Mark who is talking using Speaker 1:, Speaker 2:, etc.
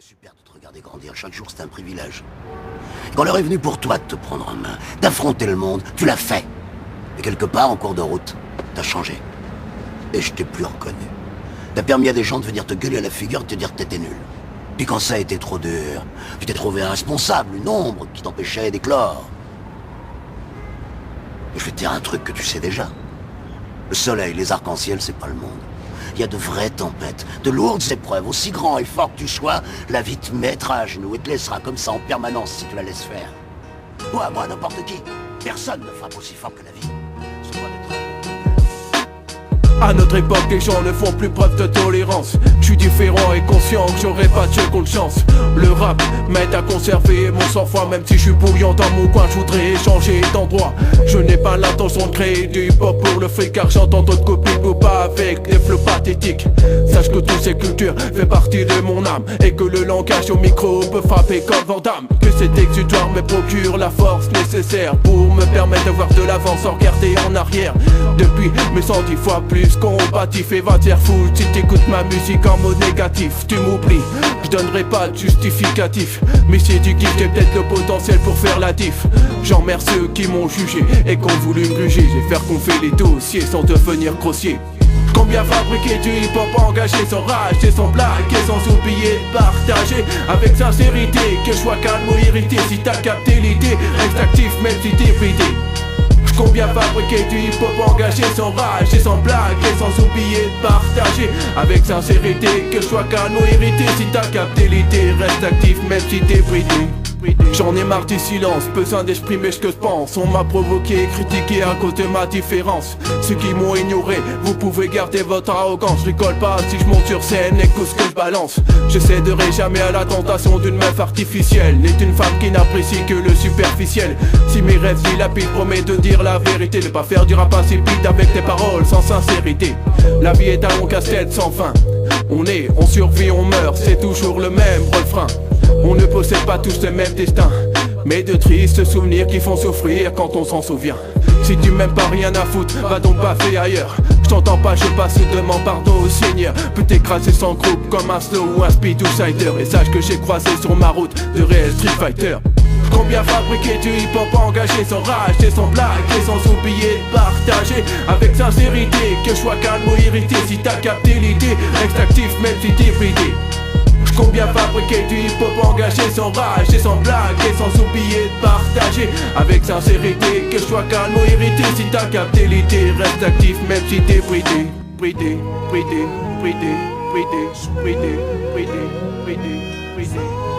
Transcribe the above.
Speaker 1: C'est super de te regarder grandir. Chaque jour, c'est un privilège. Et quand l'heure est venue pour toi de te prendre en main, d'affronter le monde, tu l'as fait. Et quelque part, en cours de route, t'as changé. Et je t'ai plus reconnu. T'as permis à des gens de venir te gueuler à la figure et te dire que t'étais nul. Puis quand ça a été trop dur, tu t'es trouvé irresponsable, une ombre qui t'empêchait d'éclore. Et je vais te dire un truc que tu sais déjà. Le soleil, les arcs-en-ciel, c'est pas le monde. Il y a de vraies tempêtes, de lourdes épreuves, aussi grand et fort que tu sois, la vie te mettra à genoux et te laissera comme ça en permanence si tu la laisses faire. Moi, n'importe qui. Personne ne frappe aussi fort que la vie.
Speaker 2: À notre époque, les gens ne font plus preuve de tolérance. Je suis différent et conscient que j'aurai pas de seconde chance. Le rap m'aide à conserver mon sang-froid. Même si je suis bouillant dans mon coin, je voudrais changer d'endroit. Je n'ai pas l'intention de créer du hip-hop pour le fric, car j'entends d'autres copines ou pas avec des flots pathétiques. Sache que toutes ces cultures fait partie de mon âme, et que le langage au micro peut frapper comme Van Damme. Que cet exutoire me procure la force nécessaire pour me permettre d'avoir de l'avance sans regarder en arrière. Depuis mes 110 fois plus combatif et va te faire foutre si t'écoutes ma musique en mode négatif. Tu m'oublies, je donnerai pas de justificatif, mais si tu kiffes, j'ai peut-être le potentiel pour faire la diff. J'emmerde ceux qui m'ont jugé et qui ont voulu me gruger. Je vais faire confier les dossiers sans devenir grossier. Combien fabriquer du hip-hop engagé sans rage et sans blague et sans oublier de partager avec sincérité. Que je sois calme ou irrité, si t'as capté l'idée, reste actif même si t'es bridé. Combien fabriquer du hip-hop engagé sans rage et sans blague et sans oublier de partager avec sincérité. Que je sois calme ou irrité, si t'as capté l'idée, reste actif même si t'es bridé. J'en ai marre du silence, besoin d'exprimer ce que je pense. On m'a provoqué et critiqué à cause de ma différence. Ceux qui m'ont ignoré, vous pouvez garder votre arrogance. Je rigole pas si je monte sur scène et que ce que je balance. Je céderai jamais à la tentation d'une meuf artificielle, n'est une femme qui n'apprécie que le superficiel. Si mes rêves dilapides, promets de dire la vérité, ne pas faire du rap insipide avec tes paroles sans sincérité. La vie est un long casse-tête sans fin. On survit, on meurt, c'est toujours le même refrain. On ne possède pas tous le même destin, mais de tristes souvenirs qui font souffrir quand on s'en souvient. Si tu m'aimes pas, rien à foutre, va donc baffer ailleurs. Je t'entends pas, je passe, demande pardon au Seigneur. Peut t'écraser sans groupe comme un slow ou un speed ou cider. Et sache que j'ai croisé sur ma route de réels Street Fighter. Combien fabriquer du hip-hop engagé sans rage et sans blague et sans oublier de partager avec sincérité. Que je sois calme ou irrité, si t'as capté l'idée, reste actif même si t'es bridé. Combien fabriquer du hip-hop engagé sans rage et sans blague et sans oublier de partager avec sincérité. Que je sois calme ou irrité, si t'as capté l'idée, reste actif même si t'es bridé. Bridé, bridé, bridé, bridé, bridé, bridé, bridé, bridé.